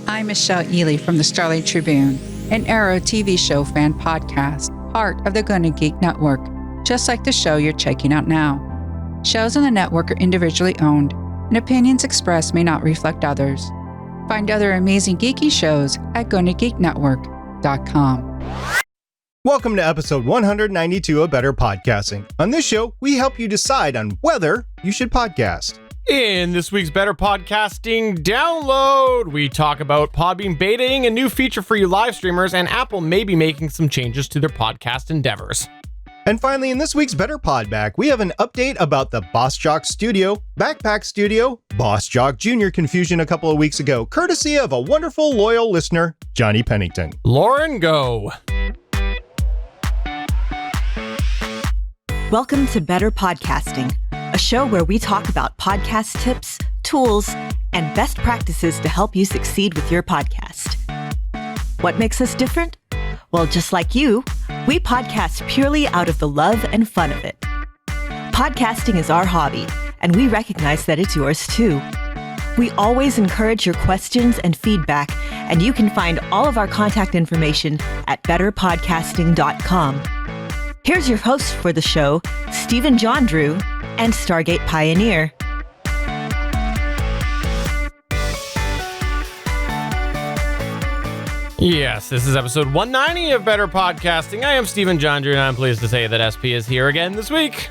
I'm Michelle Ely from the Starlight Tribune, an Arrow TV show fan podcast, part of the GonnaGeek network, just like the show you're checking out now. Shows on the network are individually owned, and opinions expressed may not reflect others. Find other amazing geeky shows at GonnaGeekNetwork.com. Welcome to episode 192 of Better Podcasting. On this show, we help you decide on whether you should podcast. In this week's Better Podcasting Download, we talk about Podbean betaing a new feature for you live streamers, and Apple may be making some changes to their podcast endeavors. And finally, in this week's Better Podback, we have an update about the Boss Jock Studio, Backpack Studio, Boss Jock Jr. confusion a couple of weeks ago, courtesy of a wonderful, loyal listener, Johnny Pennington. Lauren, go. Welcome to Better Podcasting, a show where we talk about podcast tips, tools, and best practices to help you succeed with your podcast. What makes us different? Well, just like you, we podcast purely out of the love and fun of it. Podcasting is our hobby, and we recognize that it's yours too. We always encourage your questions and feedback, and you can find all of our contact information at betterpodcasting.com. Here's your host for the show, Stephen Jondrew and Stargate Pioneer. Yes, this is episode 190 of Better Podcasting. I am Stephen Jondrew, and I'm pleased to say that SP is here again this week.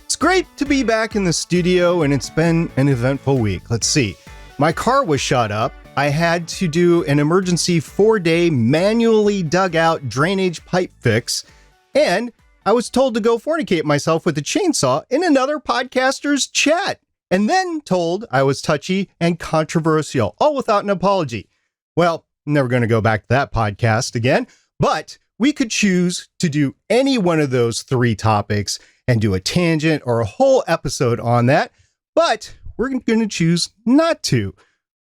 It's great to be back in the studio, and it's been an eventful week. Let's see. My car was shot up. I had to do an emergency 4-day manually dug out drainage pipe fix. And I was told to go fornicate myself with a chainsaw in another podcaster's chat, and then told I was touchy and controversial, all without an apology. Well, I'm never going to go back to that podcast again, but we could choose to do any one of those three topics and do a tangent or a whole episode on that, but we're going to choose not to.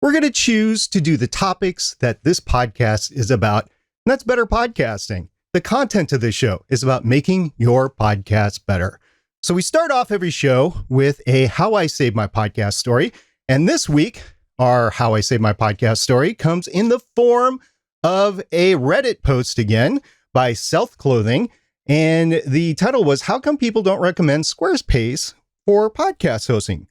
We're going to choose to do the topics that this podcast is about, and that's better podcasting. The content of this show is about making your podcast better. So we start off every show with a How I Saved My Podcast story. And this week, our How I Saved My Podcast story comes in the form of a Reddit post again by Self Clothing. And the title was, How Come People Don't Recommend Squarespace for Podcast Hosting?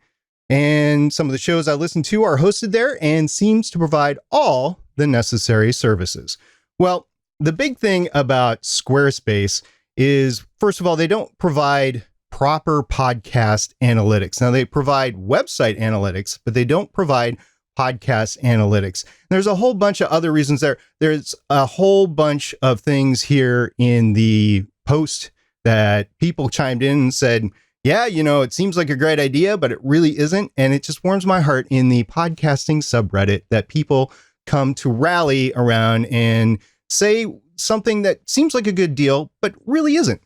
And some of the shows I listen to are hosted there and seems to provide all the necessary services. Well, the big thing about Squarespace is, first of all, they don't provide proper podcast analytics. Now, they provide website analytics, but they don't provide podcast analytics. There's a whole bunch of other reasons there. There's a whole bunch of things here in the post that people chimed in and said, yeah, it seems like a great idea, but it really isn't. And it just warms my heart in the podcasting subreddit that people come to rally around and say something that seems like a good deal, but really isn't.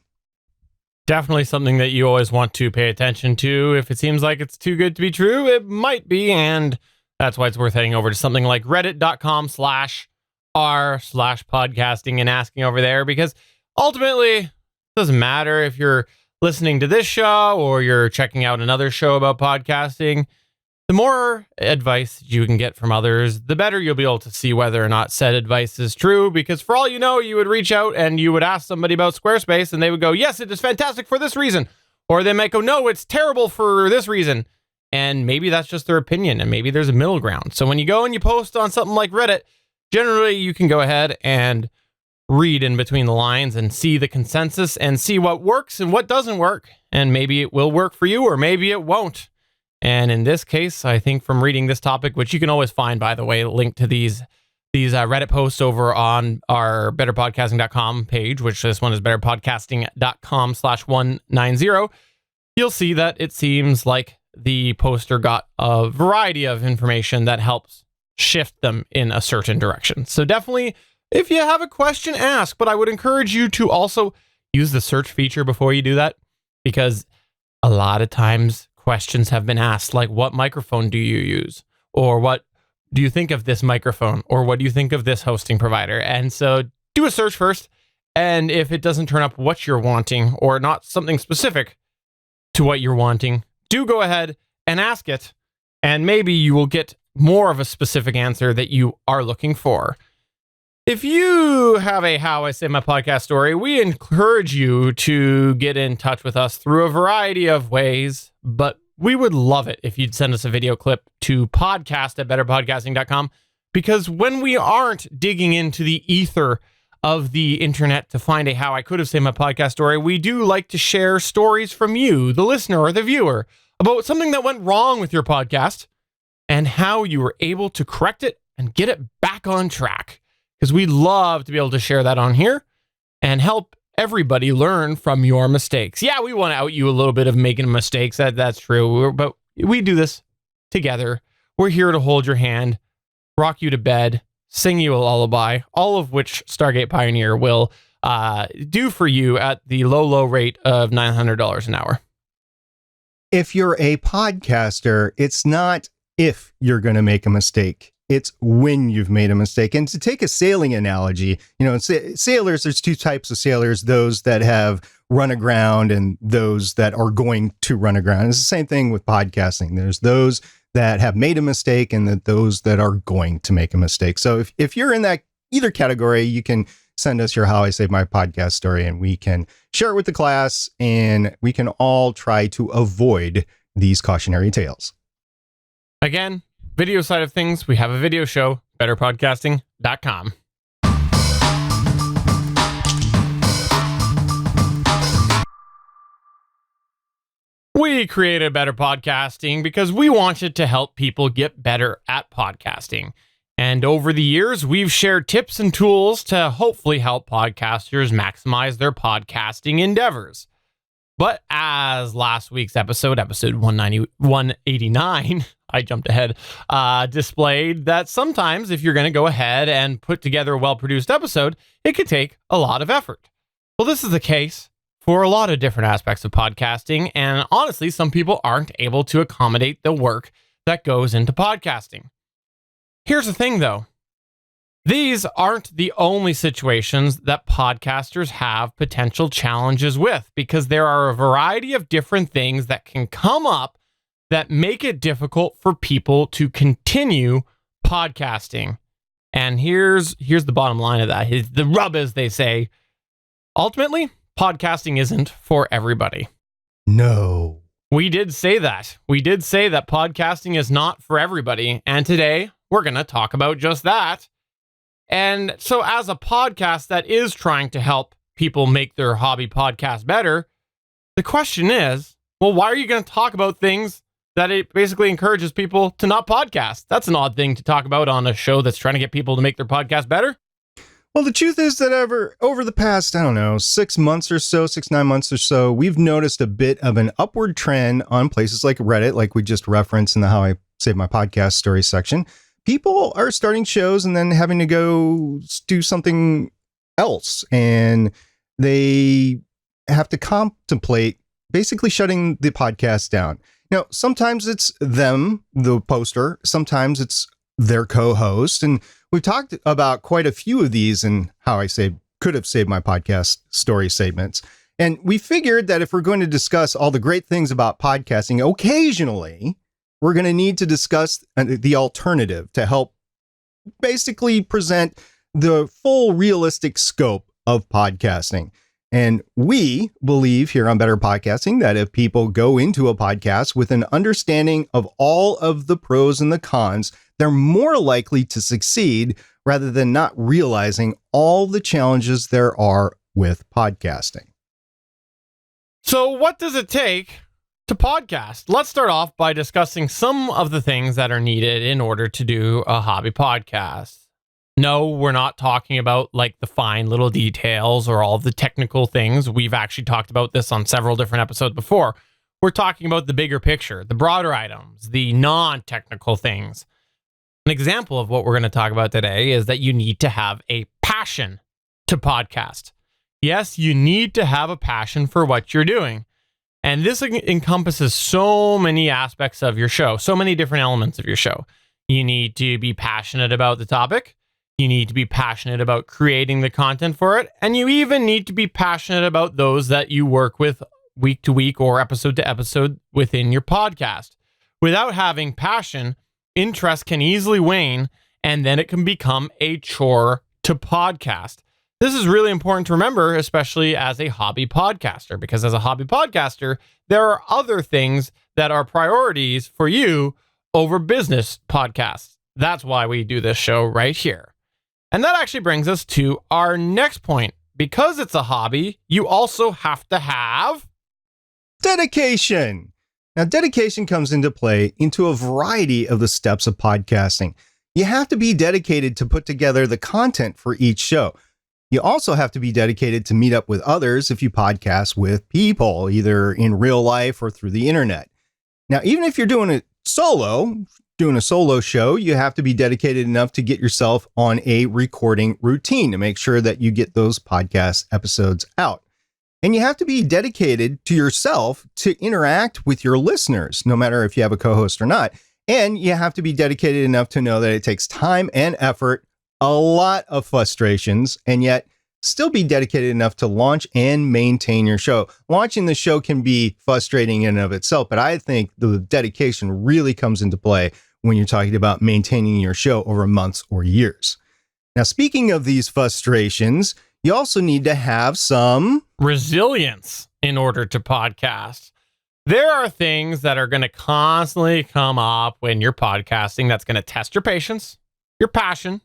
Definitely something that you always want to pay attention to. If it seems like it's too good to be true, it might be. And that's why it's worth heading over to something like reddit.com/r/podcasting and asking over there, because ultimately it doesn't matter if you're listening to this show or you're checking out another show about podcasting. The more advice you can get from others, the better you'll be able to see whether or not said advice is true. Because for all you know, you would reach out and you would ask somebody about Squarespace and they would go, yes, it is fantastic for this reason. Or they might go, no, it's terrible for this reason. And maybe that's just their opinion, and maybe there's a middle ground. So when you go and you post on something like Reddit, generally you can go ahead and read in between the lines and see the consensus and see what works and what doesn't work. And maybe it will work for you, or maybe it won't. And in this case, I think from reading this topic, which you can always find, by the way, linked to these Reddit posts over on our betterpodcasting.com page, which this one is betterpodcasting.com/190, you'll see that it seems like the poster got a variety of information that helps shift them in a certain direction. So definitely, if you have a question, ask, but I would encourage you to also use the search feature before you do that, because a lot of times questions have been asked, like, what microphone do you use? Or what do you think of this microphone? Or what do you think of this hosting provider? And so do a search first. And if it doesn't turn up what you're wanting, or not something specific to what you're wanting, do go ahead and ask it. And maybe you will get more of a specific answer that you are looking for. If you have a How I Say My Podcast story, we encourage you to get in touch with us through a variety of ways, but we would love it if you'd send us a video clip to podcast@betterpodcasting.com, because when we aren't digging into the ether of the internet to find a How I Could Have Said My Podcast story, we do like to share stories from you, the listener or the viewer, about something that went wrong with your podcast and how you were able to correct it and get it back on track. Because we love to be able to share that on here and help everybody learn from your mistakes. Yeah, we want to out you a little bit of making mistakes. That's true. But we do this together. We're here to hold your hand, rock you to bed, sing you a lullaby, all of which Stargate Pioneer will do for you at the low rate of $900 an hour. If you're a podcaster, it's not if you're going to make a mistake. It's when you've made a mistake. And to take a sailing analogy, sailors, there's two types of sailors, those that have run aground and those that are going to run aground. It's the same thing with podcasting. There's those that have made a mistake and those that are going to make a mistake. So if you're in that either category, you can send us your How I Saved My Podcast story and we can share it with the class and we can all try to avoid these cautionary tales. Again, video side of things, we have a video show, betterpodcasting.com. We created Better Podcasting because we wanted to help people get better at podcasting. And over the years, we've shared tips and tools to hopefully help podcasters maximize their podcasting endeavors. But as last week's episode 189, I jumped ahead, displayed that sometimes if you're going to go ahead and put together a well-produced episode, it could take a lot of effort. Well, this is the case for a lot of different aspects of podcasting, and honestly, some people aren't able to accommodate the work that goes into podcasting. Here's the thing, though. These aren't the only situations that podcasters have potential challenges with, because there are a variety of different things that can come up that make it difficult for people to continue podcasting. And here's the bottom line of that. The rub, as they say. Ultimately, podcasting isn't for everybody. No. We did say that. We did say that podcasting is not for everybody. And today, we're going to talk about just that. And so as a podcast that is trying to help people make their hobby podcast better, the question is, well, why are you going to talk about things that it basically encourages people to not podcast? That's an odd thing to talk about on a show that's trying to get people to make their podcast better. Well, the truth is that over the past, 9 months or so, we've noticed a bit of an upward trend on places like Reddit, like we just referenced in the How I Saved My Podcast story section. People are starting shows and then having to go do something else. And they have to contemplate basically shutting the podcast down. Now, sometimes it's them, the poster. Sometimes it's their co-host. And we've talked about quite a few of these in How I Could Have Saved My Podcast story segments. And we figured that if we're going to discuss all the great things about podcasting, occasionally we're going to need to discuss the alternative to help basically present the full realistic scope of podcasting. And we believe here on Better Podcasting that if people go into a podcast with an understanding of all of the pros and the cons, they're more likely to succeed rather than not realizing all the challenges there are with podcasting. So what does it take to podcast? Let's start off by discussing some of the things that are needed in order to do a hobby podcast. No, we're not talking about like the fine little details or all the technical things. We've actually talked about this on several different episodes before. We're talking about the bigger picture, the broader items, the non-technical things. An example of what we're going to talk about today is that you need to have a passion to podcast. Yes, you need to have a passion for what you're doing. And this encompasses so many aspects of your show, so many different elements of your show. You need to be passionate about the topic. You need to be passionate about creating the content for it. And you even need to be passionate about those that you work with week to week or episode to episode within your podcast. Without having passion, interest can easily wane, and then it can become a chore to podcast. This is really important to remember, especially as a hobby podcaster, because as a hobby podcaster, there are other things that are priorities for you over business podcasts. That's why we do this show right here. And that actually brings us to our next point. Because it's a hobby, you also have to have dedication. Now, dedication comes into play into a variety of the steps of podcasting. You have to be dedicated to put together the content for each show. You also have to be dedicated to meet up with others if you podcast with people, either in real life or through the internet. Now, even if you're doing a solo show, you have to be dedicated enough to get yourself on a recording routine to make sure that you get those podcast episodes out. And you have to be dedicated to yourself to interact with your listeners, no matter if you have a co-host or not. And you have to be dedicated enough to know that it takes time and effort, a lot of frustrations, and yet still be dedicated enough to launch and maintain your show. Launching the show can be frustrating in and of itself, but I think the dedication really comes into play when you're talking about maintaining your show over months or years. Now, speaking of these frustrations, you also need to have some resilience in order to podcast. There are things that are going to constantly come up when you're podcasting that's going to test your patience, your passion,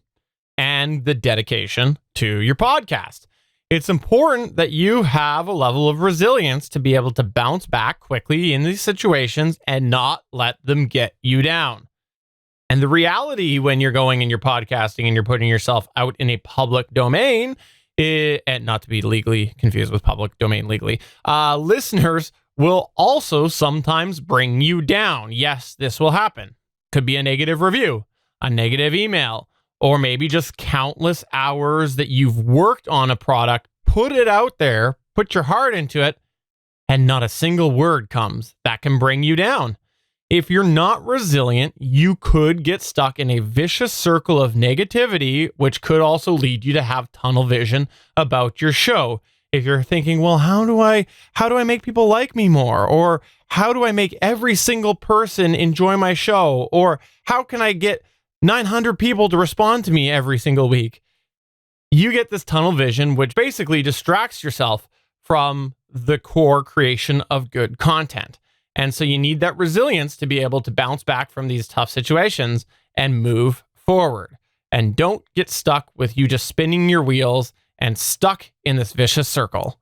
and the dedication to your podcast. It's important that you have a level of resilience to be able to bounce back quickly in these situations and not let them get you down. And the reality when you're going and you're podcasting and you're putting yourself out in a public domain, and not to be legally confused with public domain legally, listeners will also sometimes bring you down. Yes, this will happen. Could be a negative review, a negative email, or maybe just countless hours that you've worked on a product, put it out there, put your heart into it, and not a single word comes. That can bring you down. If you're not resilient, you could get stuck in a vicious circle of negativity, which could also lead you to have tunnel vision about your show. If you're thinking, well, how do I make people like me more? Or how do I make every single person enjoy my show? Or how can I get 900 people to respond to me every single week? You get this tunnel vision, which basically distracts yourself from the core creation of good content. And so you need that resilience to be able to bounce back from these tough situations and move forward. And don't get stuck with you just spinning your wheels and stuck in this vicious circle.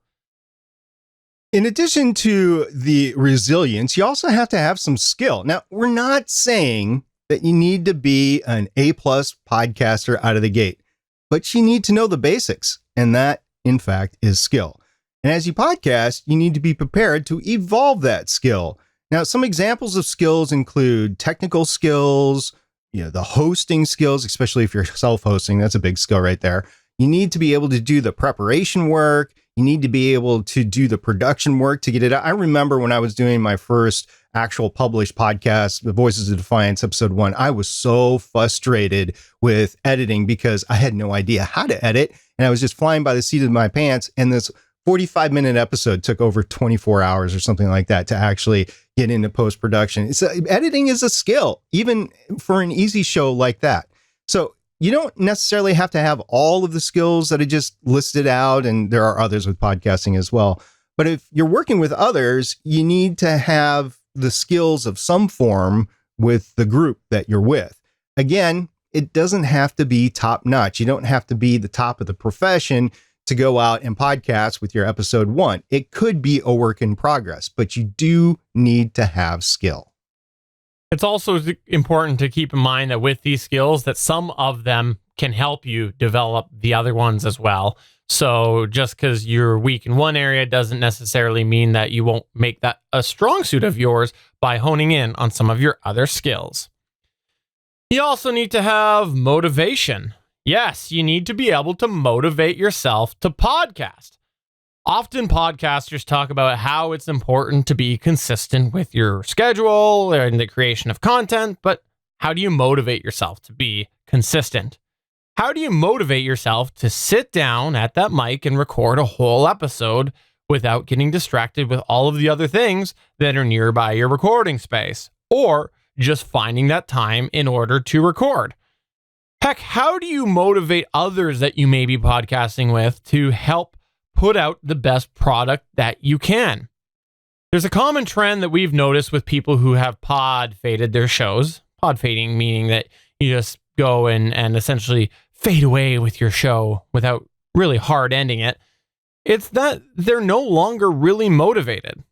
In addition to the resilience, you also have to have some skill. Now, we're not saying that you need to be an A-plus podcaster out of the gate, but you need to know the basics. And that, in fact, is skill. And as you podcast, you need to be prepared to evolve that skill. Now, some examples of skills include technical skills, the hosting skills, especially if you're self-hosting. That's a big skill right there. You need to be able to do the preparation work. You need to be able to do the production work to get it out. I remember when I was doing my first actual published podcast, The Voices of Defiance, episode 1, I was so frustrated with editing because I had no idea how to edit. And I was just flying by the seat of my pants. And this 45-minute episode took over 24 hours or something like that to actually get into post-production. Editing is a skill, even for an easy show like that. So you don't necessarily have to have all of the skills that I just listed out, and there are others with podcasting as well. But if you're working with others, you need to have the skills of some form with the group that you're with. Again, it doesn't have to be top-notch. You don't have to be the top of the profession to go out and podcast with your episode 1. It could be a work in progress, but you do need to have skill. It's also important to keep in mind that with these skills, that some of them can help you develop the other ones as well. So just because you're weak in one area doesn't necessarily mean that you won't make that a strong suit of yours by honing in on some of your other skills. You also need to have motivation. Yes, you need to be able to motivate yourself to podcast. Often podcasters talk about how it's important to be consistent with your schedule and the creation of content, but how do you motivate yourself to be consistent? How do you motivate yourself to sit down at that mic and record a whole episode without getting distracted with all of the other things that are nearby your recording space? Or just finding that time in order to record. Heck, how do you motivate others that you may be podcasting with to help put out the best product that you can? There's a common trend that we've noticed with people who have pod faded their shows. Pod fading meaning that you just go and essentially fade away with your show without really hard ending it. It's that they're no longer really motivated.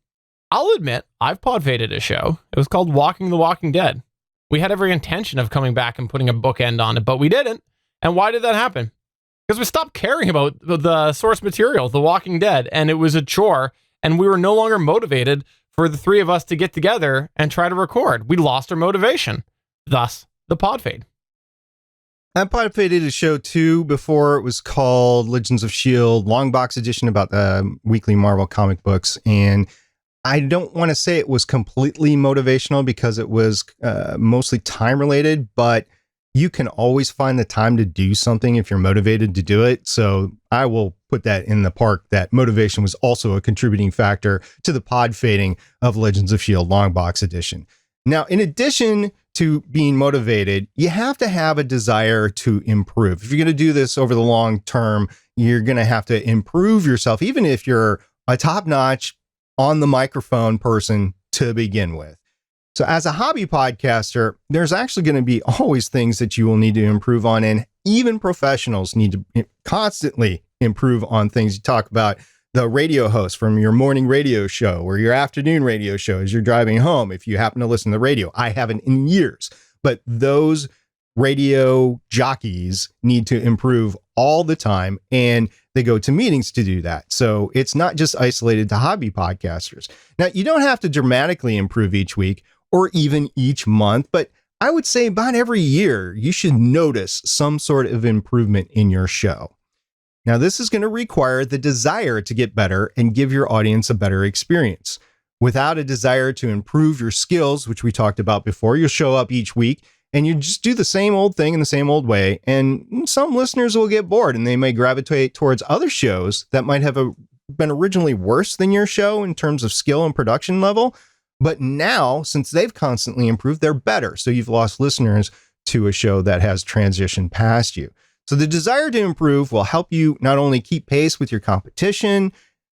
I'll admit, I've pod faded a show. It was called Walking the Walking Dead. We had every intention of coming back and putting a bookend on it, but we didn't. And why did that happen? Because we stopped caring about the source material, The Walking Dead, and it was a chore, and we were no longer motivated for the three of us to get together and try to record. We lost our motivation. Thus, the pod fade. I pod faded a show too before. It was called Legends of S.H.I.E.L.D. long box edition about the weekly Marvel comic books. And I don't want to say it was completely motivational because it was mostly time related, but you can always find the time to do something if you're motivated to do it. So I will put that in the park that motivation was also a contributing factor to the pod fading of Legends of S.H.I.E.L.D. long box edition. Now, in addition to being motivated, you have to have a desire to improve. If you're going to do this over the long term, you're going to have to improve yourself, even if you're a top-notch on the microphone person to begin with. So as a hobby podcaster, there's actually going to be always things that you will need to improve on. And even professionals need to constantly improve on things. You talk about the radio host from your morning radio show or your afternoon radio show as you're driving home. If you happen to listen to the radio, I haven't in years, but those radio jockeys need to improve all the time, and they go to meetings to do that. So it's not just isolated to hobby podcasters. Now, you don't have to dramatically improve each week or even each month, but I would say about every year, you should notice some sort of improvement in your show. Now, this is going to require the desire to get better and give your audience a better experience. Without a desire to improve your skills, which we talked about before, you'll show up each week and you just do the same old thing in the same old way. And some listeners will get bored and they may gravitate towards other shows that might have been originally worse than your show in terms of skill and production level. But now, since they've constantly improved, they're better. So you've lost listeners to a show that has transitioned past you. So the desire to improve will help you not only keep pace with your competition,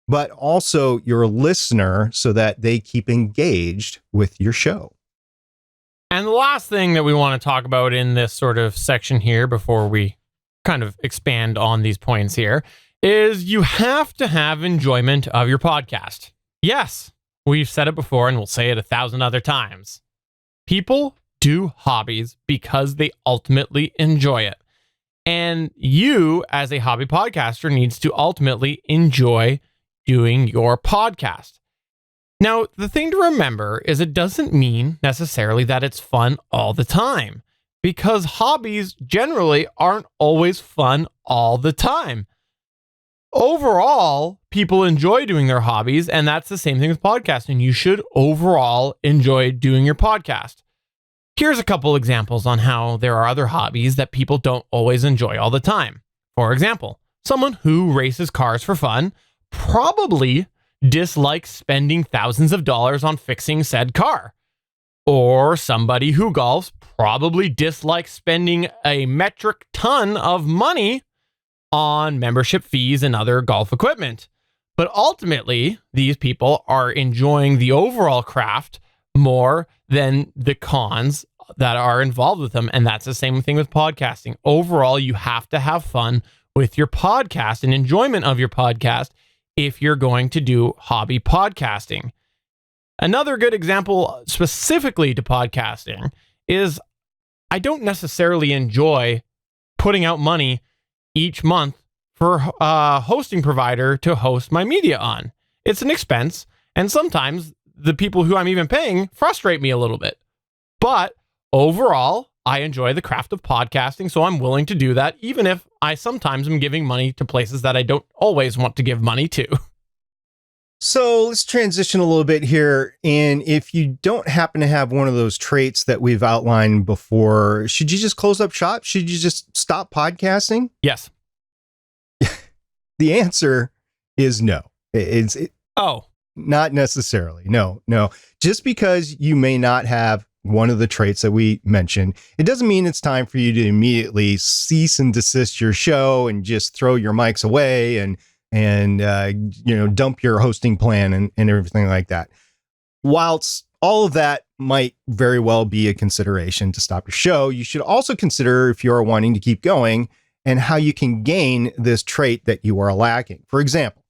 but also your listener so that they keep engaged with your show. And the last thing that we want to talk about in this sort of section here before we kind of expand on these points here is you have to have enjoyment of your podcast. Yes, we've said it before and we'll say it 1,000 other times. People do hobbies because they ultimately enjoy it. And you, as a hobby podcaster, needs to ultimately enjoy doing your podcast. Now, the thing to remember is it doesn't mean necessarily that it's fun all the time, because hobbies generally aren't always fun all the time. Overall, people enjoy doing their hobbies, and that's the same thing with podcasting. You should overall enjoy doing your podcast. Here's a couple examples on how there are other hobbies that people don't always enjoy all the time. For example, someone who races cars for fun probably dislikes spending thousands of dollars on fixing said car. Or somebody who golfs probably dislikes spending a metric ton of money on membership fees and other golf equipment. But ultimately, these people are enjoying the overall craft more than the cons that are involved with them. And that's the same thing with podcasting. Overall, you have to have fun with your podcast and enjoyment of your podcast if you're going to do hobby podcasting. Another good example specifically to podcasting is I don't necessarily enjoy putting out money each month for a hosting provider to host my media on. It's an expense, and sometimes the people who I'm even paying frustrate me a little bit. But overall, I enjoy the craft of podcasting, so I'm willing to do that, even if I sometimes am giving money to places that I don't always want to give money to. So let's transition a little bit here. And if you don't happen to have one of those traits that we've outlined before, should you just close up shop? Should you just stop podcasting? Yes. The answer is no. Oh. Not necessarily. No. Just because you may not have one of the traits that we mentioned, it doesn't mean it's time for you to immediately cease and desist your show and just throw your mics away and dump your hosting plan and everything like that. Whilst all of that might very well be a consideration to stop your show, you should also consider if you are wanting to keep going and how you can gain this trait that you are lacking. For example,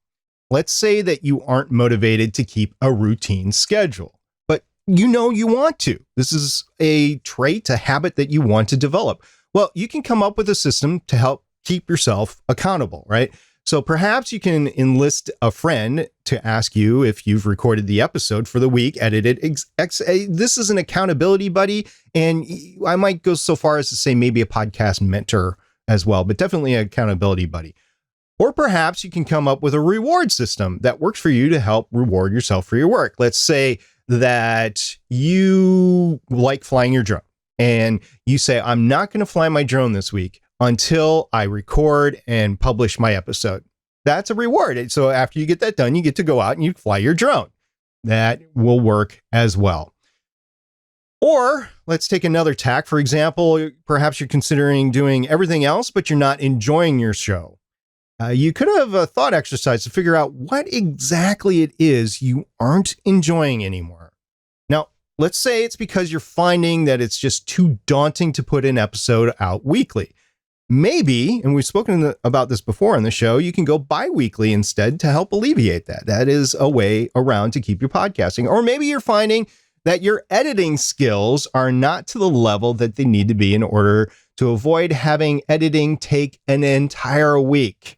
let's say that you aren't motivated to keep a routine schedule, but you want to. This is a trait, a habit that you want to develop. Well, you can come up with a system to help keep yourself accountable, right? So perhaps you can enlist a friend to ask you if you've recorded the episode for the week, edited. This is an accountability buddy, and I might go so far as to say maybe a podcast mentor as well, but definitely an accountability buddy. Or perhaps you can come up with a reward system that works for you to help reward yourself for your work. Let's say that you like flying your drone and you say, I'm not going to fly my drone this week until I record and publish my episode. That's a reward. So after you get that done, you get to go out and you fly your drone. That will work as well. Or let's take another tack. For example, perhaps you're considering doing everything else, but you're not enjoying your show. You could have a thought exercise to figure out what exactly it is you aren't enjoying anymore. Now, let's say it's because you're finding that it's just too daunting to put an episode out weekly. Maybe, and we've spoken about this before on the show, you can go bi-weekly instead to help alleviate that. That is a way around to keep your podcasting. Or maybe you're finding that your editing skills are not to the level that they need to be in order to avoid having editing take an entire week.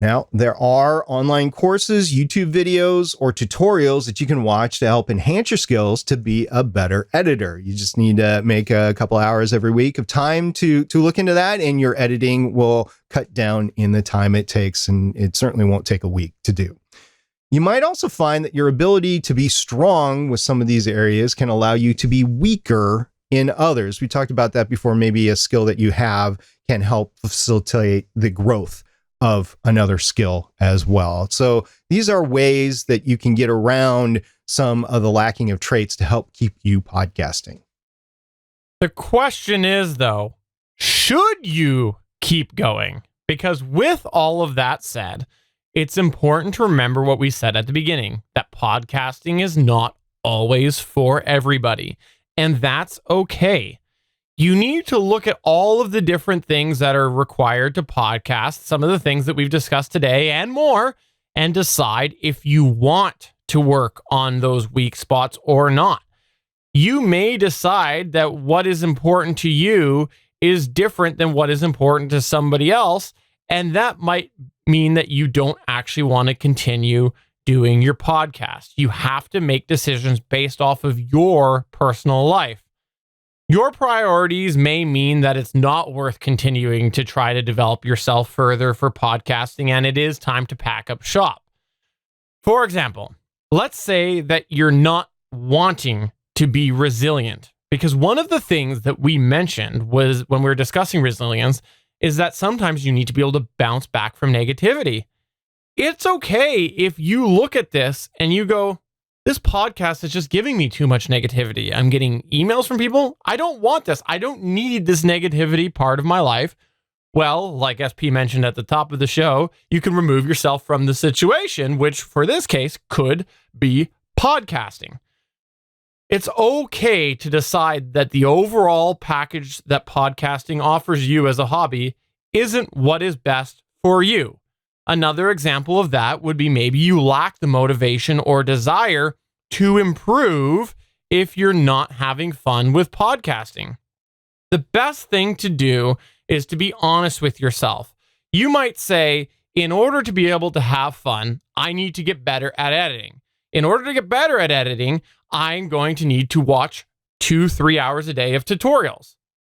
Now, there are online courses, YouTube videos, or tutorials that you can watch to help enhance your skills to be a better editor. You just need to make a couple hours every week of time to look into that, and your editing will cut down in the time it takes, and it certainly won't take a week to do. You might also find that your ability to be strong with some of these areas can allow you to be weaker in others. We talked about that before. Maybe a skill that you have can help facilitate the growth of another skill as well. So these are ways that you can get around some of the lacking of traits to help keep you podcasting. The question is, though, should you keep going? Because with all of that said, it's important to remember what we said at the beginning, that podcasting is not always for everybody, and that's okay. You need to look at all of the different things that are required to podcast, some of the things that we've discussed today and more, and decide if you want to work on those weak spots or not. You may decide that what is important to you is different than what is important to somebody else, and that might mean that you don't actually want to continue doing your podcast. You have to make decisions based off of your personal life. Your priorities may mean that it's not worth continuing to try to develop yourself further for podcasting, and it is time to pack up shop. For example, let's say that you're not wanting to be resilient, because one of the things that we mentioned was when we were discussing resilience is that sometimes you need to be able to bounce back from negativity. It's okay if you look at this and you go, this podcast is just giving me too much negativity. I'm getting emails from people. I don't want this. I don't need this negativity part of my life. Well, like SP mentioned at the top of the show, you can remove yourself from the situation, which for this case could be podcasting. It's okay to decide that the overall package that podcasting offers you as a hobby isn't what is best for you. Another example of that would be maybe you lack the motivation or desire to improve if you're not having fun with podcasting. The best thing to do is to be honest with yourself. You might say, in order to be able to have fun, I need to get better at editing. In order to get better at editing, I'm going to need to watch 2-3 hours a day of tutorials.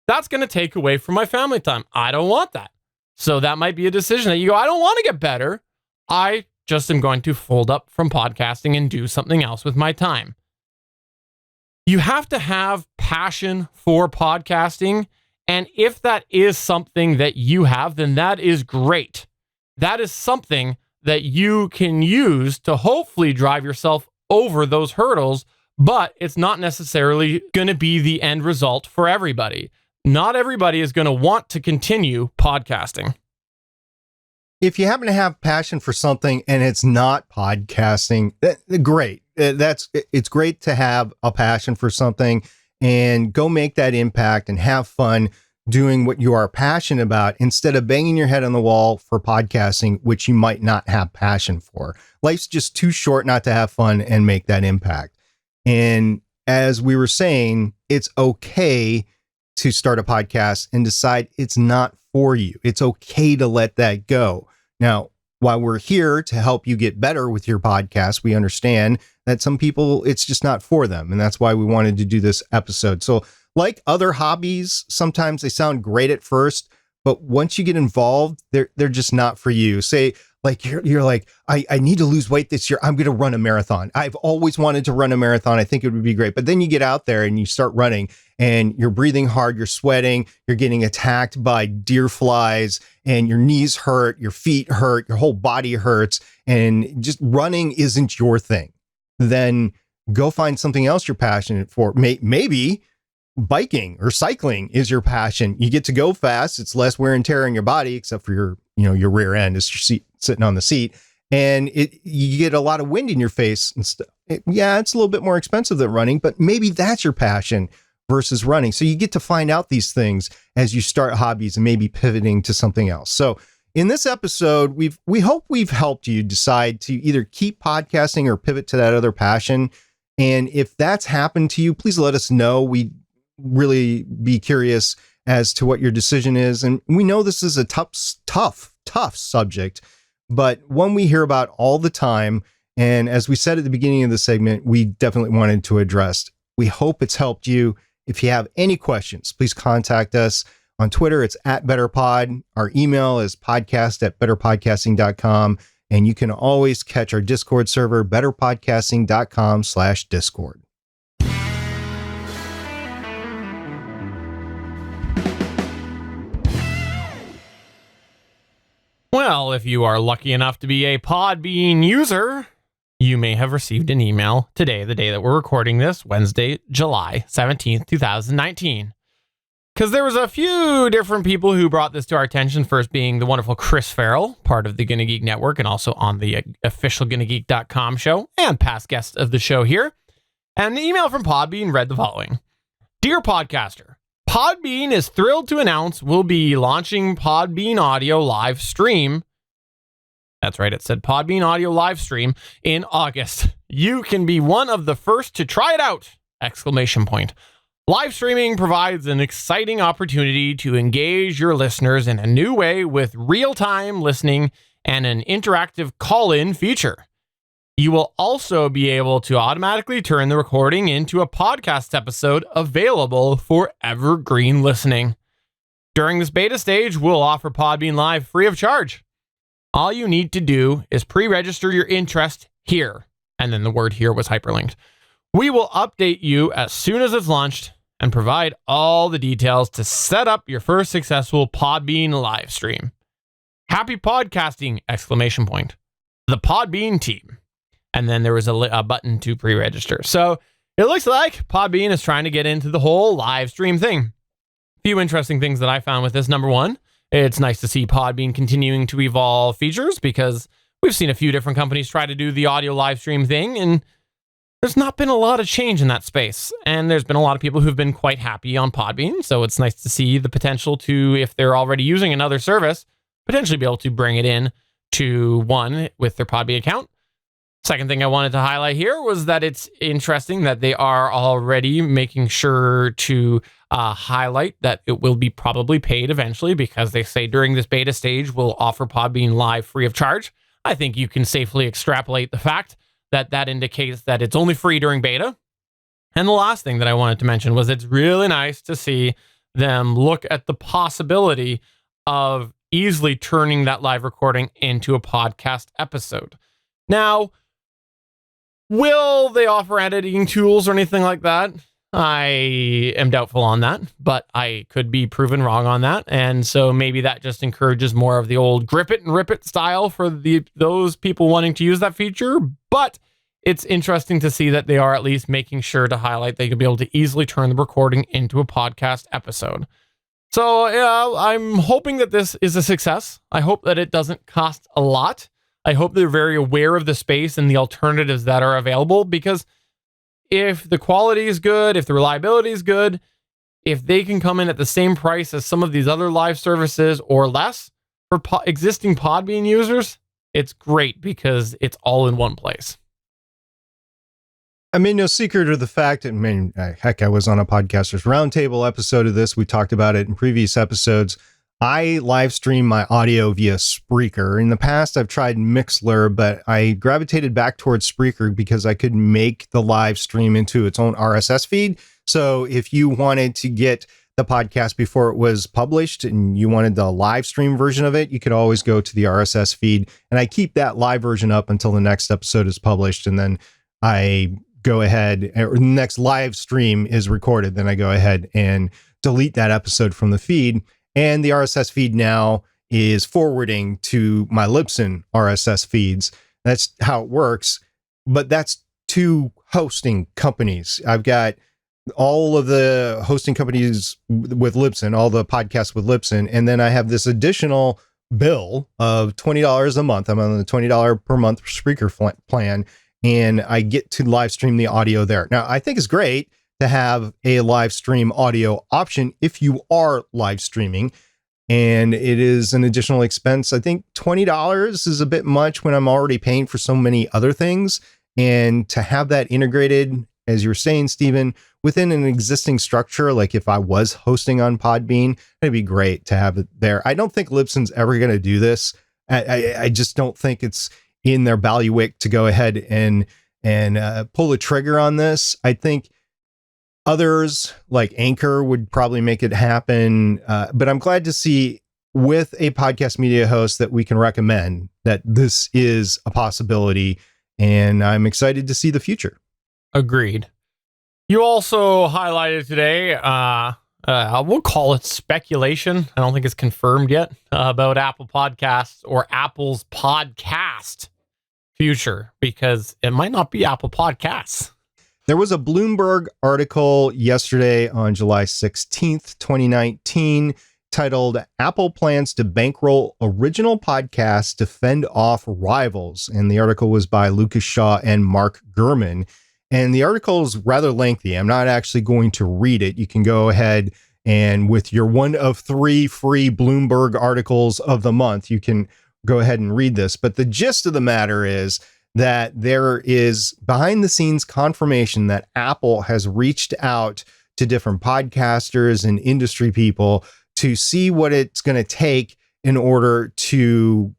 That's going to take away from my family time. I don't want that. So that might be a decision that you go, I don't want to get better. I just am going to fold up from podcasting and do something else with my time. You have to have passion for podcasting. And if that is something that you have, then that is great. That is something that you can use to hopefully drive yourself over those hurdles but it's not necessarily going to be the end result for everybody. Not everybody is going to want to continue podcasting. If you happen to have passion for something and it's not podcasting, great. It's great to have a passion for something and go make that impact and have fun doing what you are passionate about instead of banging your head on the wall for podcasting, which you might not have passion for. Life's just too short not to have fun and make that impact. And as we were saying, it's okay to start a podcast and decide it's not for you. It's okay to let that go. Now, while we're here to help you get better with your podcast, we understand that some people, it's just not for them. And that's why we wanted to do this episode. So like other hobbies, sometimes they sound great at first, but once you get involved, they're just not for you. Say, like you're like, I need to lose weight this year. I'm going to run a marathon. I've always wanted to run a marathon. I think it would be great. But then you get out there and you start running and you're breathing hard, you're sweating, you're getting attacked by deer flies and your knees hurt, your feet hurt, your whole body hurts, and just running isn't your thing. Then go find something else you're passionate for. Maybe biking or cycling is your passion. You get to go fast. It's less wear and tear on your body, except for your rear end is your seat sitting on the seat. And you get a lot of wind in your face and stuff. It's a little bit more expensive than running, but maybe that's your passion versus running. So you get to find out these things as you start hobbies and maybe pivoting to something else. So in this episode, we hope we've helped you decide to either keep podcasting or pivot to that other passion. And if that's happened to you, please let us know. We'd really be curious as to what your decision is. And we know this is a tough subject, but one we hear about all the time. And as we said at the beginning of the segment, we definitely wanted to address. We hope it's helped you. If you have any questions, please contact us on Twitter. It's @BetterPod. Our email is podcast@betterpodcasting.com. And you can always catch our Discord server, betterpodcasting.com/Discord. Well, if you are lucky enough to be a Podbean user, you may have received an email today, the day that we're recording this, Wednesday, July 17th, 2019. Because there was a few different people who brought this to our attention, first being the wonderful Chris Farrell, part of the GonnaGeek Network and also on the official GonnaGeek.com show and past guest of the show here. And the email from Podbean read the following. Dear podcaster, Podbean is thrilled to announce we'll be launching Podbean Audio live stream. That's right, it said Podbean Audio live stream in August. You can be one of the first to try it out! ! Live streaming provides an exciting opportunity to engage your listeners in a new way with real-time listening and an interactive call-in feature. You will also be able to automatically turn the recording into a podcast episode available for evergreen listening. During this beta stage, we'll offer Podbean Live free of charge. All you need to do is pre-register your interest here. And then the word here was hyperlinked. We will update you as soon as it's launched and provide all the details to set up your first successful Podbean live stream. Happy podcasting! ! The Podbean team. And then there was a button to pre-register. So it looks like Podbean is trying to get into the whole live stream thing. A few interesting things that I found with this. Number one, it's nice to see Podbean continuing to evolve features because we've seen a few different companies try to do the audio live stream thing, and there's not been a lot of change in that space. And there's been a lot of people who've been quite happy on Podbean. So it's nice to see the potential to, if they're already using another service, potentially be able to bring it in to one with their Podbean account. Second thing I wanted to highlight here was that it's interesting that they are already making sure to highlight that it will be probably paid eventually, because they say during this beta stage, we'll offer Podbean Live free of charge. I think you can safely extrapolate the fact that that indicates that it's only free during beta. And the last thing that I wanted to mention was it's really nice to see them look at the possibility of easily turning that live recording into a podcast episode. Now, will they offer editing tools or anything like that? I am doubtful on that, but I could be proven wrong on that. And so maybe that just encourages more of the old grip it and rip it style for those people wanting to use that feature. But it's interesting to see that they are at least making sure to highlight they could be able to easily turn the recording into a podcast episode. So yeah, I'm hoping that this is a success. I hope that it doesn't cost a lot. I hope they're very aware of the space and the alternatives that are available, because if the quality is good, if the reliability is good, if they can come in at the same price as some of these other live services or less for existing Podbean users, it's great because it's all in one place. I made no secret of the fact, heck, I was on a Podcasters Roundtable episode of this. We talked about it in previous episodes. I live stream my audio via Spreaker. In the past, I've tried Mixlr, but I gravitated back towards Spreaker because I could make the live stream into its own RSS feed. So if you wanted to get the podcast before it was published and you wanted the live stream version of it, you could always go to the RSS feed. And I keep that live version up until the next episode is published. And then I go ahead, or the next live stream is recorded, then I go ahead and delete that episode from the feed. And the RSS feed now is forwarding to my Libsyn RSS feeds. That's how it works. But that's two hosting companies. I've got all of the hosting companies with Libsyn, all the podcasts with Libsyn. And then I have this additional bill of $20 a month. I'm on the $20 per month Spreaker plan, and I get to live stream the audio there. Now, I think it's great to have a live stream audio option if you are live streaming, and it is an additional expense. I think $20 is a bit much when I'm already paying for so many other things, and to have that integrated, as you were saying, Stephen, within an existing structure, like if I was hosting on Podbean, it'd be great to have it there. I don't think Libsyn's ever going to do this. I just don't think it's in their bailiwick to go ahead and pull the trigger on this. I think others like Anchor would probably make it happen. But I'm glad to see with a podcast media host that we can recommend that this is a possibility. And I'm excited to see the future. Agreed. You also highlighted today, we'll call it speculation. I don't think it's confirmed yet about Apple Podcasts or Apple's podcast future, because it might not be Apple Podcasts. There was a Bloomberg article yesterday on July 16th, 2019, titled "Apple Plans to Bankroll Original Podcasts to Fend Off Rivals." And the article was by Lucas Shaw and Mark Gurman. And the article is rather lengthy. I'm not actually going to read it. You can go ahead and with your one of 3 free Bloomberg articles of the month, you can go ahead and read this. But the gist of the matter is that there is behind the scenes confirmation that Apple has reached out to different podcasters and industry people to see what it's going to take in order to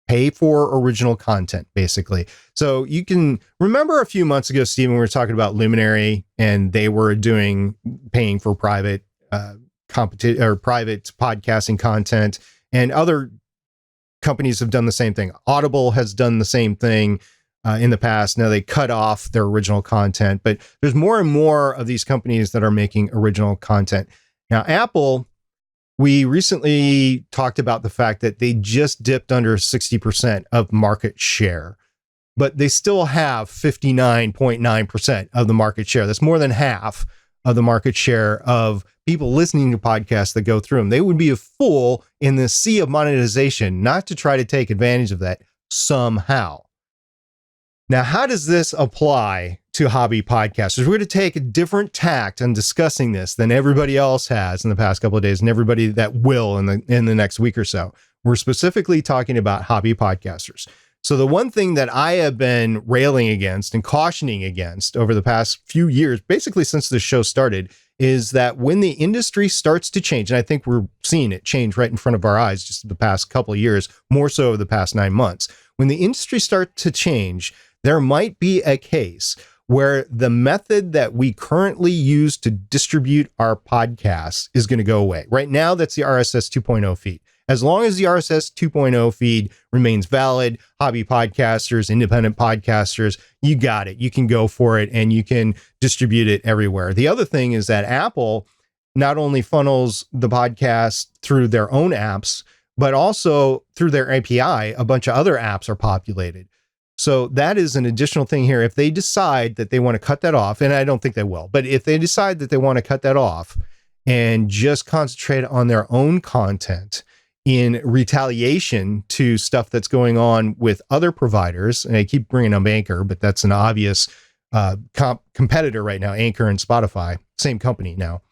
pay for original content, basically. So you can remember a few months ago, Stephen, we were talking about Luminary, and they were paying for private private podcasting content, and other companies have done the same thing. Audible has done the same thing in the past. Now they cut off their original content, but there's more and more of these companies that are making original content. Now, Apple, we recently talked about the fact that they just dipped under 60% of market share, but they still have 59.9% of the market share. That's more than half of the market share of people listening to podcasts that go through them. They would be a fool in the sea of monetization not to try to take advantage of that somehow. Now, how does this apply to hobby podcasters? We're going to take a different tact on discussing this than everybody else has in the past couple of days, and everybody that will in the next week or so. We're specifically talking about hobby podcasters. So the one thing that I have been railing against and cautioning against over the past few years, basically since the show started, is that when the industry starts to change, and I think we're seeing it change right in front of our eyes just the past couple of years, more so over the past 9 months, when the industry starts to change, there might be a case where the method that we currently use to distribute our podcasts is going to go away. Right now, that's the RSS 2.0 feed. As long as the RSS 2.0 feed remains valid, hobby podcasters, independent podcasters, you got it. You can go for it and you can distribute it everywhere. The other thing is that Apple not only funnels the podcast through their own apps, but also through their API, a bunch of other apps are populated. So that is an additional thing here. If they decide that they want to cut that off, and I don't think they will, but if they decide that they want to cut that off and just concentrate on their own content in retaliation to stuff that's going on with other providers, and I keep bringing up Anchor, but that's an obvious competitor right now, Anchor and Spotify, same company now.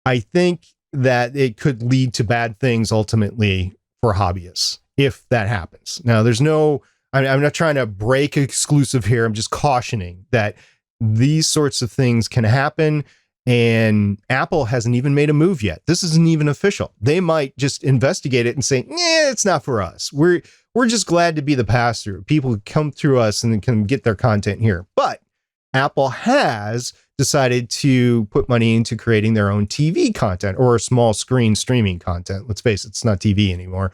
I think that it could lead to bad things ultimately for hobbyists if that happens. Now, I'm not trying to break exclusive here. I'm just cautioning that these sorts of things can happen, and Apple hasn't even made a move yet. This isn't even official. They might just investigate it and say, it's not for us. We're just glad to be the pass-through. People come through us and can get their content here. But Apple has decided to put money into creating their own TV content or small screen streaming content. Let's face it, it's not TV anymore.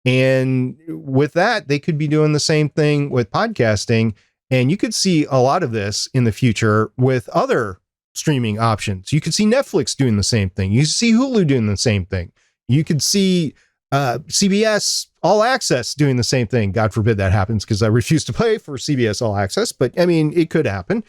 And with that, they could be doing the same thing with podcasting. And you could see a lot of this in the future with other streaming options. You could see Netflix doing the same thing. You see Hulu doing the same thing. You could see CBS All Access doing the same thing. God forbid that happens, because I refuse to pay for CBS All Access, but I mean, it could happen.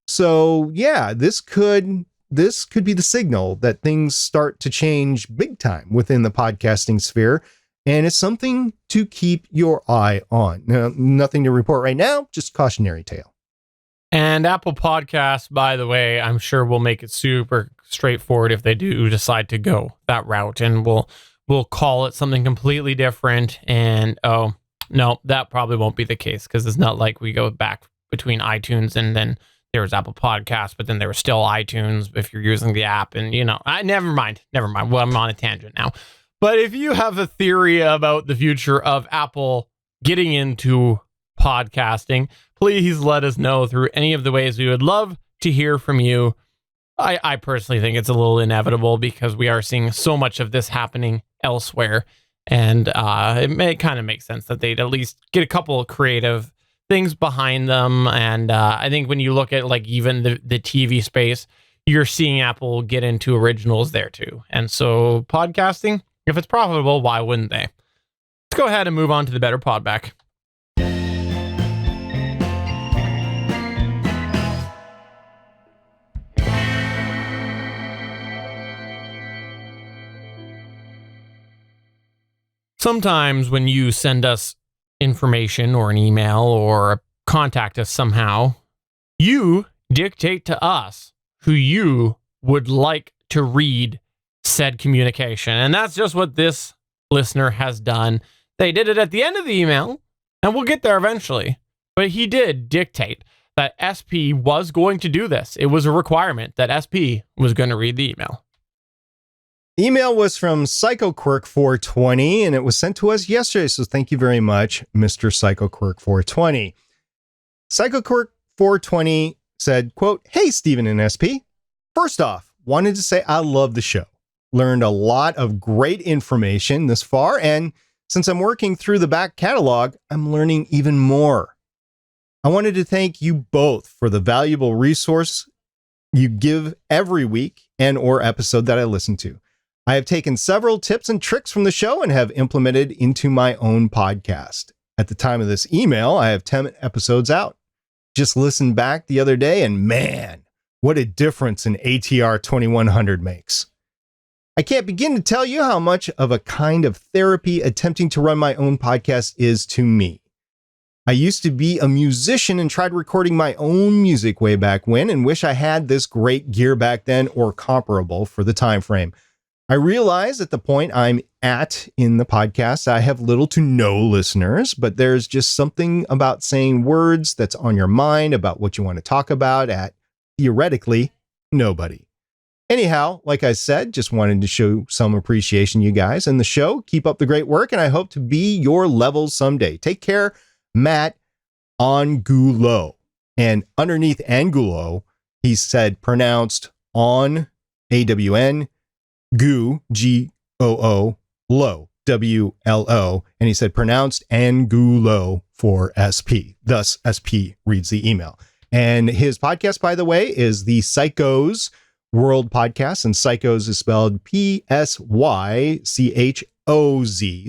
So yeah, this could be the signal that things start to change big time within the podcasting sphere. And it's something to keep your eye on. Now, nothing to report right now, just cautionary tale. And Apple Podcasts, by the way, I'm sure will make it super straightforward if they do decide to go that route, and we'll call it something completely different. And oh no, that probably won't be the case, because it's not like we go back between iTunes and then there was Apple Podcasts, but then there was still iTunes if you're using the app. And never mind. Well, I'm on a tangent now. But if you have a theory about the future of Apple getting into podcasting, please let us know through any of the ways. We would love to hear from you. I personally think it's a little inevitable, because we are seeing so much of this happening elsewhere. And it kind of makes sense that they'd at least get a couple of creative things behind them. And I think when you look at like even the TV space, you're seeing Apple get into originals there too. And so podcasting, if it's profitable, why wouldn't they? Let's go ahead and move on to the better podback. Sometimes when you send us information or an email or contact us somehow, you dictate to us who you would like to read said communication. And that's just what this listener has done. They did it at the end of the email, and we'll get there eventually. But he did dictate that SP was going to do this. It was a requirement that SP was going to read the email. Email was from PsychoQuirk420, and it was sent to us yesterday. So thank you very much, Mr. PsychoQuirk420. PsychoQuirk420 said, quote, "Hey, Stephen and SP. First off, wanted to say I love the show. Learned a lot of great information this far, and since I'm working through the back catalog, I'm learning even more. I wanted to thank you both for the valuable resource you give every week and or episode that I listen to. I have taken several tips and tricks from the show and have implemented into my own podcast. At the time of this email, I have 10 episodes out. Just listened back the other day, and man, what a difference an ATR 2100 makes. I can't begin to tell you how much of a kind of therapy attempting to run my own podcast is to me. I used to be a musician and tried recording my own music way back when, and wish I had this great gear back then or comparable for the time frame. I realize at the point I'm at in the podcast, I have little to no listeners, but there's just something about saying words that's on your mind about what you want to talk about at, theoretically, nobody. Anyhow, like I said, just wanted to show some appreciation, you guys, and the show. Keep up the great work, and I hope to be your level someday. Take care, Matt Angulo." And underneath Angulo, he said pronounced on, AWN, Goo, Goo, low, WLO, and he said pronounced Angulo for SP. Thus, SP reads the email. And his podcast, by the way, is the Psychos World Podcast, and Psychos is spelled PSYCHOS.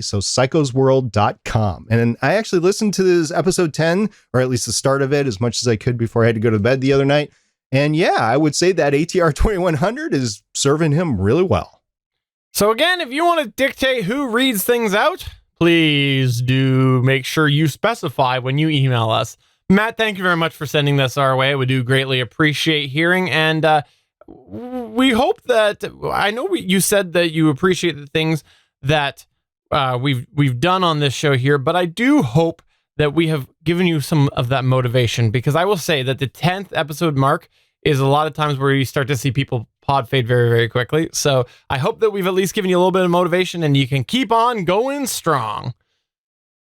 so psychosworld.com. And I actually listened to this episode 10, or at least the start of it, as much as I could before I had to go to bed the other night. And yeah, I would say that ATR 2100 is serving him really well. So again, if you want to dictate who reads things out, please do make sure you specify when you email us. Matt, thank you very much for sending this our way. We do greatly appreciate hearing, and we hope that, I know you said that you appreciate the things that we've done on this show here, but I do hope that we have given you some of that motivation, because I will say that the 10th episode mark is a lot of times where you start to see people pod fade very, very quickly. So I hope that we've at least given you a little bit of motivation and you can keep on going strong.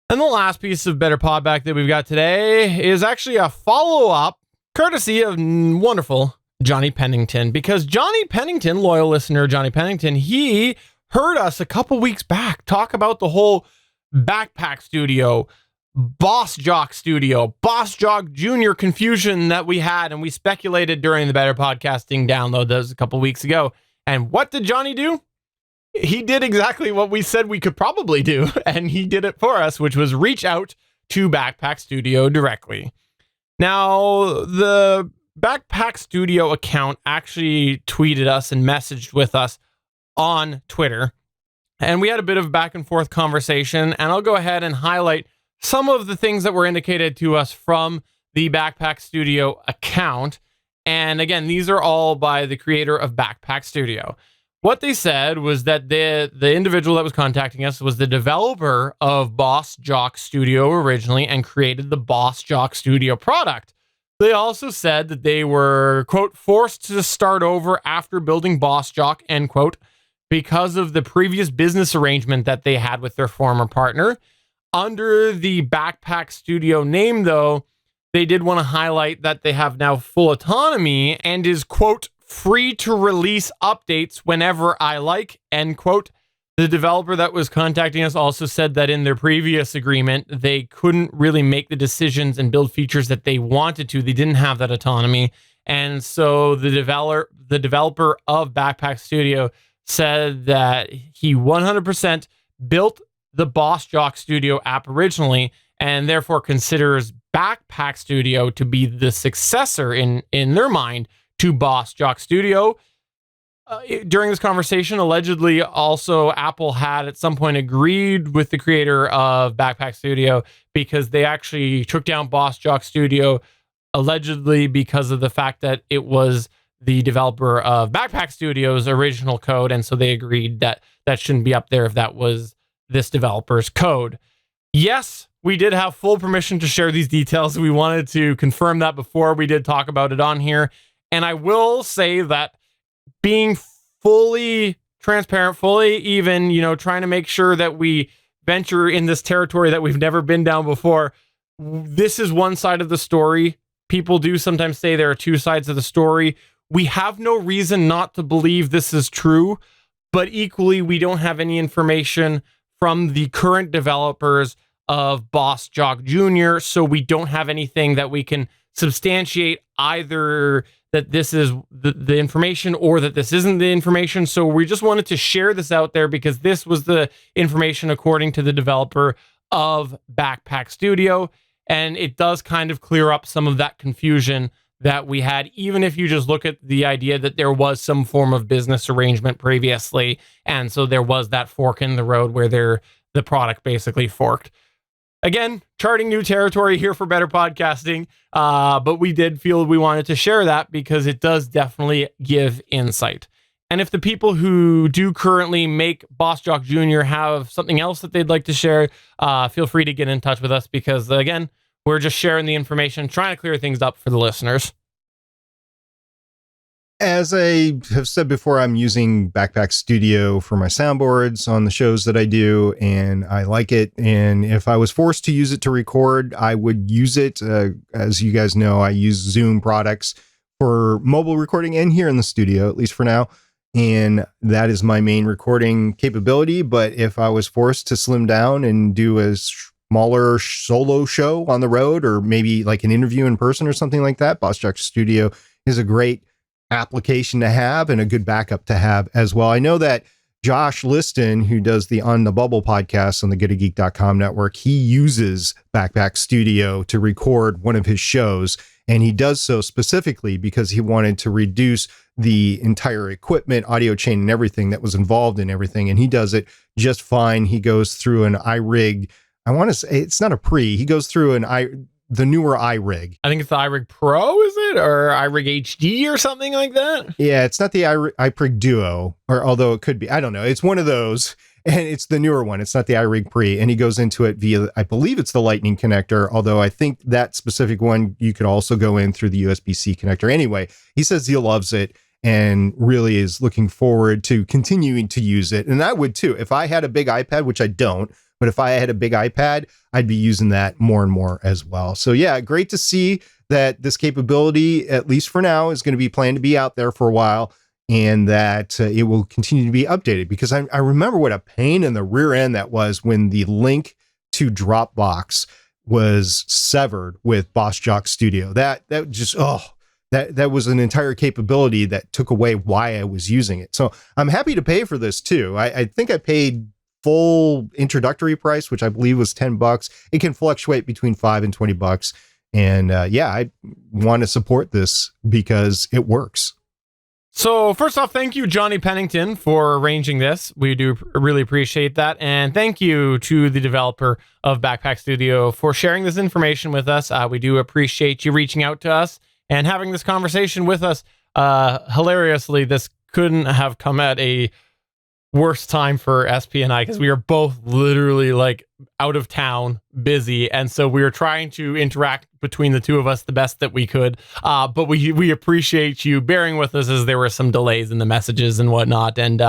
And the last piece of Better Podback that we've got today is actually a follow-up courtesy of wonderful Johnny Pennington, because Johnny Pennington, loyal listener Johnny Pennington, he heard us a couple weeks back talk about the whole Backpack Studio, Boss Jock Studio, Boss Jock Junior confusion that we had, and we speculated during the Better Podcasting download those a couple weeks ago. And what did Johnny do? He did exactly what we said we could probably do, and he did it for us, which was reach out to Backpack Studio directly. Now, the Backpack Studio account actually tweeted us and messaged with us on Twitter, and we had a bit of back and forth conversation, and I'll go ahead and highlight some of the things that were indicated to us from the Backpack Studio account. And again, these are all by the creator of Backpack Studio. What they said was that the individual that was contacting us was the developer of Boss Jock Studio originally and created the Boss Jock Studio product. They also said that they were, quote, forced to start over after building Boss Jock, end quote, because of the previous business arrangement that they had with their former partner. Under the Backpack Studio name, though, they did want to highlight that they have now full autonomy and is, quote, free to release updates whenever I like, end quote. The developer that was contacting us also said that in their previous agreement, they couldn't really make the decisions and build features that they wanted to. They didn't have that autonomy. And so the developer of Backpack Studio said that he 100% built the Boss Jock Studio app originally, and therefore considers Backpack Studio to be the successor in their mind to Boss Jock Studio. During this conversation, allegedly also Apple had at some point agreed with the creator of Backpack Studio, because they actually took down Boss Jock Studio allegedly because of the fact that it was the developer of Backpack Studio's original code, and so they agreed that that shouldn't be up there if that was this developer's code. Yes, we did have full permission to share these details. We wanted to confirm that before we did talk about it on here. And I will say that being fully transparent, fully even, trying to make sure that we venture in this territory that we've never been down before, this is one side of the story. People do sometimes say there are two sides of the story. We have no reason not to believe this is true, but equally, we don't have any information from the current developers of Boss Jock Jr., so we don't have anything that we can substantiate either that this is the information or that this isn't the information. So we just wanted to share this out there because this was the information according to the developer of Backpack Studio, and it does kind of clear up some of that confusion that we had, even if you just look at the idea that there was some form of business arrangement previously, and so there was that fork in the road where the product basically forked. Again, charting new territory here for Better Podcasting, but we did feel we wanted to share that because it does definitely give insight. And if the people who do currently make Boss Jock Jr. have something else that they'd like to share, feel free to get in touch with us because, again, we're just sharing the information, trying to clear things up for the listeners. As I have said before, I'm using Backpack Studio for my soundboards on the shows that I do, and I like it. And if I was forced to use it to record, I would use it. As you guys know, I use Zoom products for mobile recording and here in the studio, at least for now. And that is my main recording capability. But if I was forced to slim down and do a smaller solo show on the road, or maybe like an interview in person or something like that, Boss Jock Studio is a great application to have and a good backup to have as well. I know that Josh Liston, who does the On the Bubble podcast on the GonnaGeek.com network, he uses Backpack Studio to record one of his shows. And he does so specifically because he wanted to reduce the entire equipment, audio chain, and everything that was involved in everything. And he does it just fine. He goes through an iRig. I want to say it's not a pre. He goes through the newer iRig. I think it's the iRig Pro, is it? Or iRig HD or something like that? Yeah, it's not the iRig Duo, or although it could be. I don't know. It's one of those. And it's the newer one. It's not the iRig Pre. And he goes into it via, I believe it's the Lightning connector, although I think that specific one, you could also go in through the USB-C connector. Anyway, he says he loves it and really is looking forward to continuing to use it. And I would too. If I had a big iPad, which I don't, but if I had a big iPad, I'd be using that more and more as well. So yeah, great to see that this capability, at least for now, is going to be planned to be out there for a while. And that it will continue to be updated, because I remember what a pain in the rear end that was when the link to Dropbox was severed with BossJock Studio. That just, that was an entire capability that took away why I was using it. So I'm happy to pay for this too. I think I paid full introductory price, which I believe was $10. It can fluctuate between $5 and $20. And I want to support this because it works. So first off, thank you, Johnny Pennington, for arranging this. We do really appreciate that. And thank you to the developer of Backpack Studio for sharing this information with us. We do appreciate you reaching out to us and having this conversation with us. Hilariously, this couldn't have come at a worse time for SP and I, because we are both literally like out of town, busy, and so we were trying to interact between the two of us the best that we could. But we appreciate you bearing with us as there were some delays in the messages and whatnot, and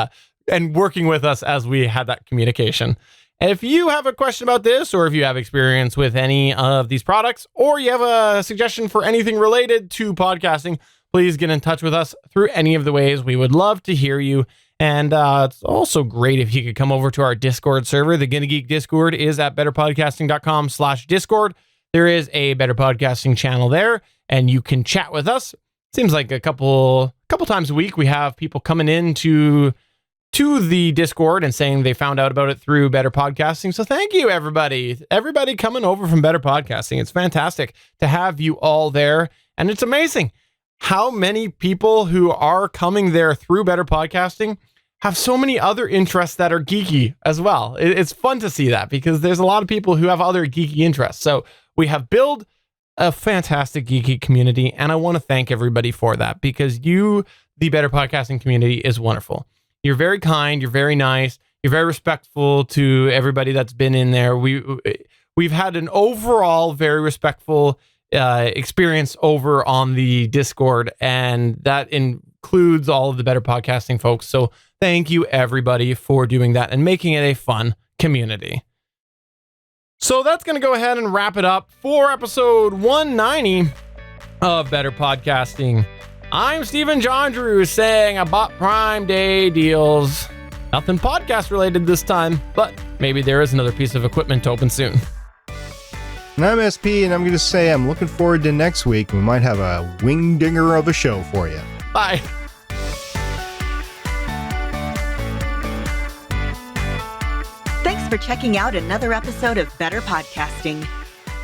working with us as we had that communication. And if you have a question about this, or if you have experience with any of these products, or you have a suggestion for anything related to podcasting, please get in touch with us through any of the ways. We would love to hear you. And it's also great if you could come over to our Discord server. The GonnaGeek Discord is at betterpodcasting.com/Discord. There is a Better Podcasting channel there, and you can chat with us. Seems like a couple times a week we have people coming in to the Discord and saying they found out about it through Better Podcasting. So thank you, everybody coming over from Better Podcasting. It's fantastic to have you all there, and it's amazing how many people who are coming there through Better Podcasting have so many other interests that are geeky as well. It's fun to see that, because there's a lot of people who have other geeky interests. So we have built a fantastic geeky community, and I want to thank everybody for that, because the Better Podcasting community is wonderful. You're very kind, you're very nice, you're very respectful to everybody that's been in there. We've had an overall very respectful experience over on the Discord, and that includes all of the Better Podcasting folks. So thank you, everybody, for doing that and making it a fun community. So that's going to go ahead and wrap it up for episode 190 of Better Podcasting. I'm Stephen Jondrew saying I bought Prime Day deals. Nothing podcast related this time, but maybe there is another piece of equipment to open soon. And I'm SP, and I'm going to say I'm looking forward to next week. We might have a wing-dinger of a show for you. Bye. Thanks for checking out another episode of Better Podcasting.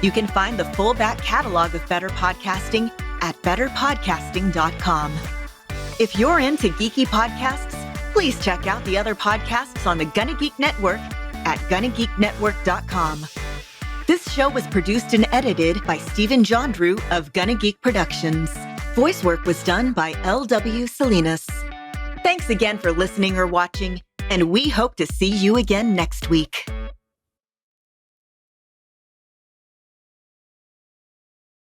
You can find the full back catalog of Better Podcasting at betterpodcasting.com. If you're into geeky podcasts, please check out the other podcasts on the GonnaGeek Network at GonnaGeekNetwork.com. This show was produced and edited by Stephen Jondrew of GonnaGeek Productions. Voice work was done by L.W. Salinas. Thanks again for listening or watching, and we hope to see you again next week.